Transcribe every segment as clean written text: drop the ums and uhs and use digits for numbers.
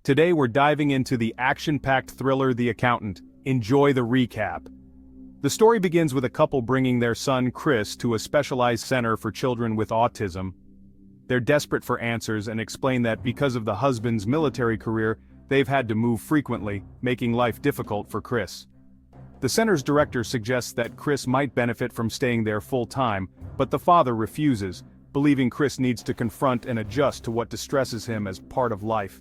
Today we're diving into the action-packed thriller The Accountant. Enjoy the recap. The story begins with a couple bringing their son Chris to a specialized center for children with autism. They're desperate for answers and explain that because of the husband's military career, they've had to move frequently, making life difficult for Chris. The center's director suggests that Chris might benefit from staying there full-time, but the father refuses, believing Chris needs to confront and adjust to what distresses him as part of life.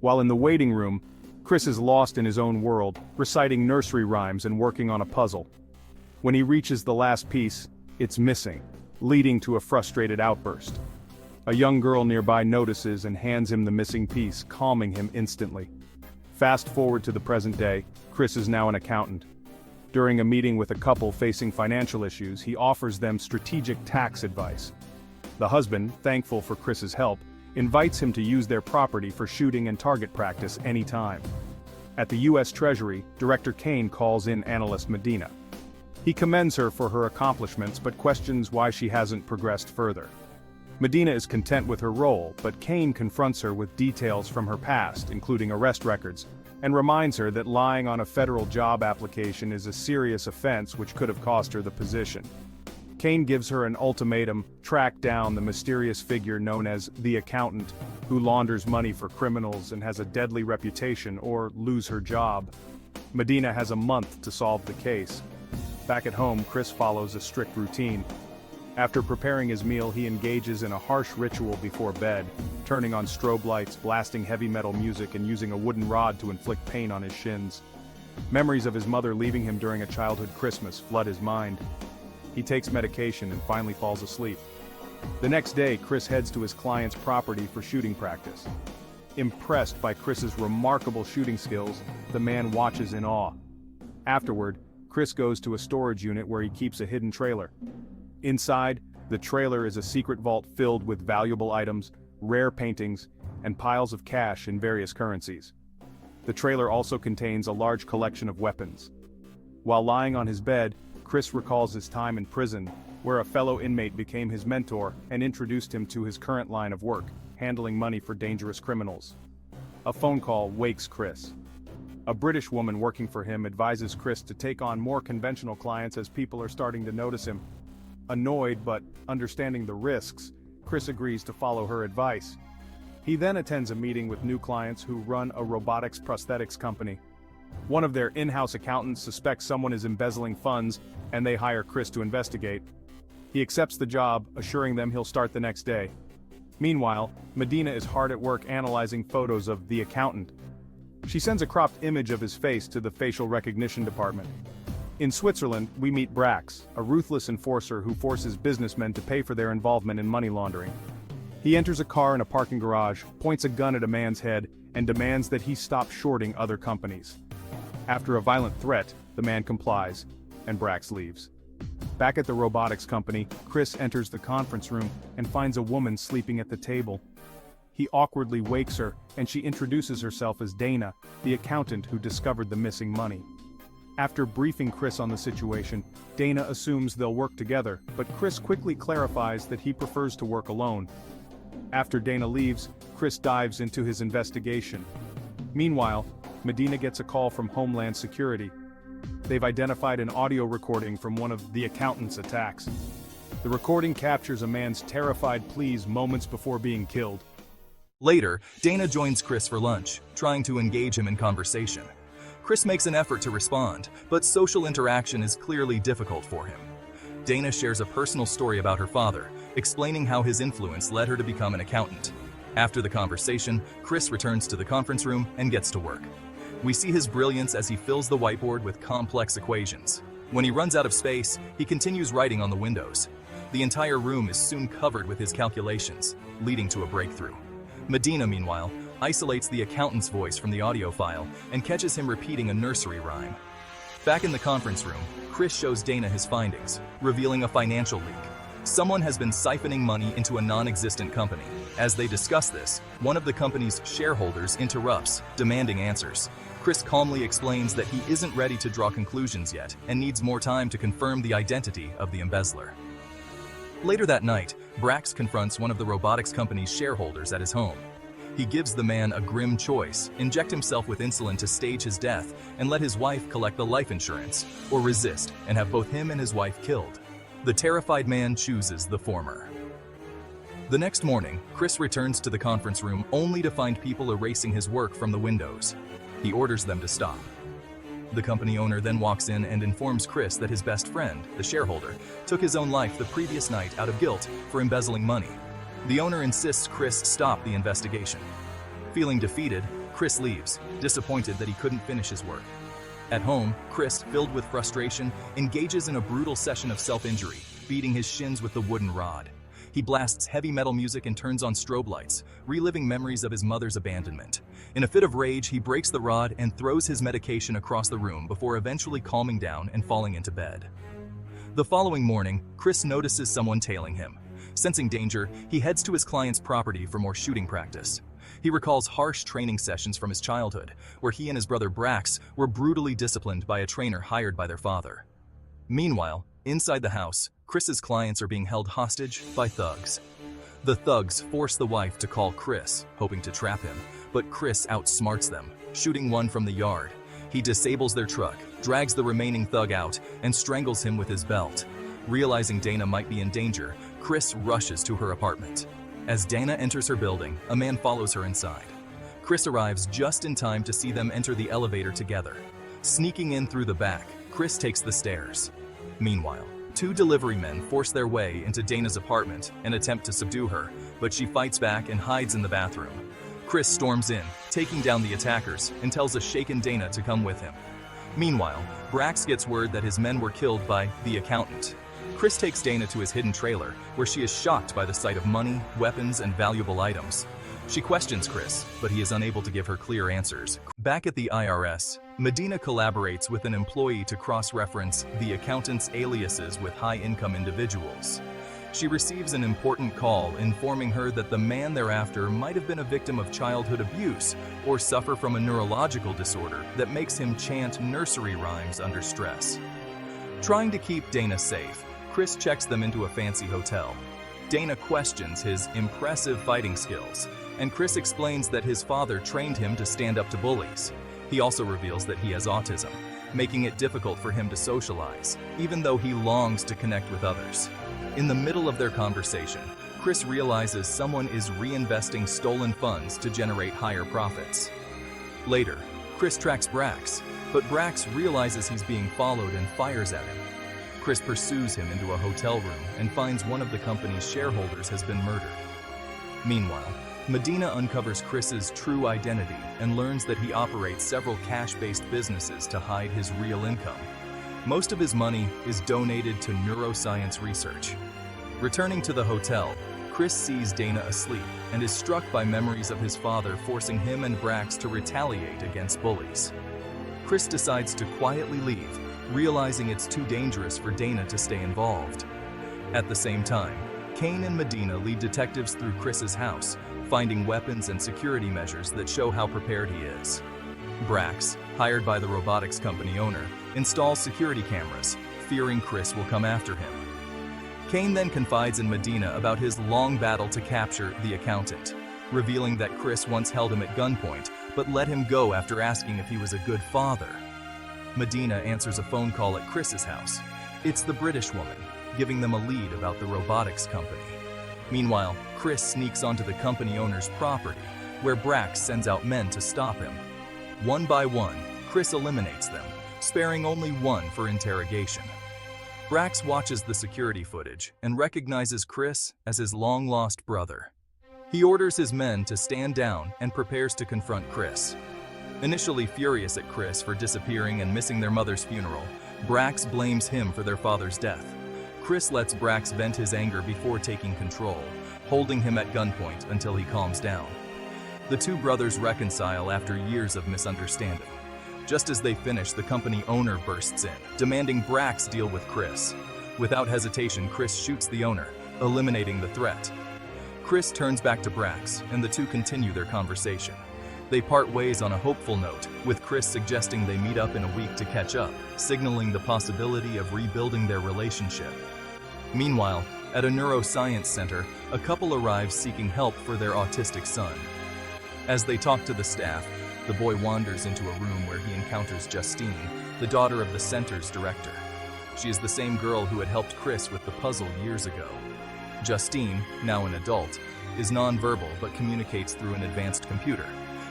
While in the waiting room, Chris is lost in his own world, reciting nursery rhymes and working on a puzzle. When he reaches the last piece, it's missing, leading to a frustrated outburst. A young girl nearby notices and hands him the missing piece, calming him instantly. Fast forward to the present day, Chris is now an accountant. During a meeting with a couple facing financial issues, he offers them strategic tax advice. The husband, thankful for Chris's help, invites him to use their property for shooting and target practice anytime. At the U.S. Treasury, Director Kane calls in analyst Medina. He commends her for her accomplishments but questions why she hasn't progressed further. Medina is content with her role, but Kane confronts her with details from her past, including arrest records, and reminds her that lying on a federal job application is a serious offense which could have cost her the position. Kane gives her an ultimatum: track down the mysterious figure known as the Accountant, who launders money for criminals and has a deadly reputation, or lose her job. Medina has a month to solve the case. Back at home, Chris follows a strict routine. After preparing his meal, he engages in a harsh ritual before bed, turning on strobe lights, blasting heavy metal music, and using a wooden rod to inflict pain on his shins. Memories of his mother leaving him during a childhood Christmas flood his mind. He takes medication and finally falls asleep. The next day, Chris heads to his client's property for shooting practice. Impressed by Chris's remarkable shooting skills, the man watches in awe. Afterward, Chris goes to a storage unit where he keeps a hidden trailer. Inside, the trailer is a secret vault filled with valuable items, rare paintings, and piles of cash in various currencies. The trailer also contains a large collection of weapons. While lying on his bed, Chris recalls his time in prison, where a fellow inmate became his mentor and introduced him to his current line of work, handling money for dangerous criminals. A phone call wakes Chris. A British woman working for him advises Chris to take on more conventional clients as people are starting to notice him. Annoyed but understanding the risks, Chris agrees to follow her advice. He then attends a meeting with new clients who run a robotics prosthetics company. One of their in-house accountants suspects someone is embezzling funds, and they hire Chris to investigate. He accepts the job, assuring them he'll start the next day. Meanwhile, Medina is hard at work analyzing photos of the accountant. She sends a cropped image of his face to the facial recognition department. In Switzerland, we meet Brax, a ruthless enforcer who forces businessmen to pay for their involvement in money laundering. He enters a car in a parking garage, points a gun at a man's head, and demands that he stop shorting other companies. After a violent threat, the man complies, and Brax leaves. Back at the robotics company, Chris enters the conference room and finds a woman sleeping at the table. He awkwardly wakes her, and she introduces herself as Dana, the accountant who discovered the missing money. After briefing Chris on the situation, Dana assumes they'll work together, but Chris quickly clarifies that he prefers to work alone. After Dana leaves, Chris dives into his investigation. Meanwhile, Medina gets a call from Homeland Security. They've identified an audio recording from one of the accountant's attacks. The recording captures a man's terrified pleas moments before being killed. Later, Dana joins Chris for lunch, trying to engage him in conversation. Chris makes an effort to respond, but social interaction is clearly difficult for him. Dana shares a personal story about her father, explaining how his influence led her to become an accountant. After the conversation, Chris returns to the conference room and gets to work. We see his brilliance as he fills the whiteboard with complex equations. When he runs out of space, he continues writing on the windows. The entire room is soon covered with his calculations, leading to a breakthrough. Medina, meanwhile, isolates the accountant's voice from the audio file and catches him repeating a nursery rhyme. Back in the conference room, Chris shows Dana his findings, revealing a financial leak. Someone has been siphoning money into a non-existent company. As they discuss this, one of the company's shareholders interrupts, demanding answers. Chris calmly explains that he isn't ready to draw conclusions yet and needs more time to confirm the identity of the embezzler. Later that night, Brax confronts one of the robotics company's shareholders at his home. He gives the man a grim choice: inject himself with insulin to stage his death and let his wife collect the life insurance, or resist and have both him and his wife killed. The terrified man chooses the former. The next morning, Chris returns to the conference room only to find people erasing his work from the windows. He orders them to stop. The company owner then walks in and informs Chris that his best friend, the shareholder, took his own life the previous night out of guilt for embezzling money. The owner insists Chris stop the investigation. Feeling defeated, Chris leaves, disappointed that he couldn't finish his work. At home, Chris, filled with frustration, engages in a brutal session of self-injury, beating his shins with the wooden rod. He blasts heavy metal music and turns on strobe lights, reliving memories of his mother's abandonment. In a fit of rage, he breaks the rod and throws his medication across the room before eventually calming down and falling into bed. The following morning, Chris notices someone tailing him. Sensing danger, he heads to his client's property for more shooting practice. He recalls harsh training sessions from his childhood, where he and his brother Brax were brutally disciplined by a trainer hired by their father. Meanwhile, inside the house, Chris's clients are being held hostage by thugs. The thugs force the wife to call Chris, hoping to trap him, but Chris outsmarts them, shooting one from the yard. He disables their truck, drags the remaining thug out, and strangles him with his belt. Realizing Dana might be in danger, Chris rushes to her apartment. As Dana enters her building, a man follows her inside. Chris arrives just in time to see them enter the elevator together. Sneaking in through the back, Chris takes the stairs. Meanwhile, two delivery men force their way into Dana's apartment and attempt to subdue her, but she fights back and hides in the bathroom. Chris storms in, taking down the attackers, and tells a shaken Dana to come with him. Meanwhile, Brax gets word that his men were killed by the accountant. Chris takes Dana to his hidden trailer, where she is shocked by the sight of money, weapons, and valuable items. She questions Chris, but he is unable to give her clear answers. Back at the IRS, Medina collaborates with an employee to cross-reference the accountant's aliases with high-income individuals. She receives an important call informing her that the man thereafter might have been a victim of childhood abuse or suffer from a neurological disorder that makes him chant nursery rhymes under stress. Trying to keep Dana safe, Chris checks them into a fancy hotel. Dana questions his impressive fighting skills, and Chris explains that his father trained him to stand up to bullies. He also reveals that he has autism, making it difficult for him to socialize, even though he longs to connect with others. In the middle of their conversation, Chris realizes someone is reinvesting stolen funds to generate higher profits. Later, Chris tracks Brax, but Brax realizes he's being followed and fires at him. Chris pursues him into a hotel room and finds one of the company's shareholders has been murdered. Meanwhile, Medina uncovers Chris's true identity and learns that he operates several cash-based businesses to hide his real income. Most of his money is donated to neuroscience research. Returning to the hotel, Chris sees Dana asleep and is struck by memories of his father forcing him and Brax to retaliate against bullies. Chris decides to quietly leave, realizing it's too dangerous for Dana to stay involved. At the same time, Kane and Medina lead detectives through Chris's house, finding weapons and security measures that show how prepared he is. Brax, hired by the robotics company owner, installs security cameras, fearing Chris will come after him. Kane then confides in Medina about his long battle to capture the accountant, revealing that Chris once held him at gunpoint, but let him go after asking if he was a good father. Medina answers a phone call at Chris's house. It's the British woman, giving them a lead about the robotics company. Meanwhile, Chris sneaks onto the company owner's property, where Brax sends out men to stop him. One by one, Chris eliminates them, sparing only one for interrogation. Brax watches the security footage and recognizes Chris as his long-lost brother. He orders his men to stand down and prepares to confront Chris. Initially furious at Chris for disappearing and missing their mother's funeral, Brax blames him for their father's death. Chris lets Brax vent his anger before taking control, holding him at gunpoint until he calms down. The two brothers reconcile after years of misunderstanding. Just as they finish, the company owner bursts in, demanding Brax deal with Chris. Without hesitation, Chris shoots the owner, eliminating the threat. Chris turns back to Brax, and the two continue their conversation. They part ways on a hopeful note, with Chris suggesting they meet up in a week to catch up, signaling the possibility of rebuilding their relationship. Meanwhile, at a neuroscience center, a couple arrives seeking help for their autistic son. As they talk to the staff, the boy wanders into a room where he encounters Justine, the daughter of the center's director. She is the same girl who had helped Chris with the puzzle years ago. Justine, now an adult, is nonverbal but communicates through an advanced computer.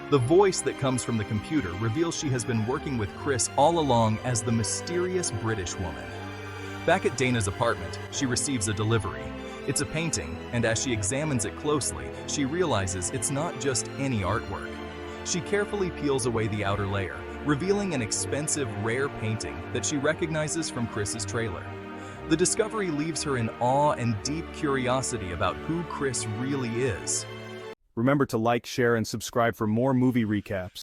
The voice that comes from the computer reveals she has been working with Chris all along as the mysterious British woman. Back at Dana's apartment, she receives a delivery. It's a painting, and as she examines it closely, she realizes it's not just any artwork. She carefully peels away the outer layer, revealing an expensive, rare painting that she recognizes from Chris's trailer. The discovery leaves her in awe and deep curiosity about who Chris really is. Remember to like, share, and subscribe for more movie recaps.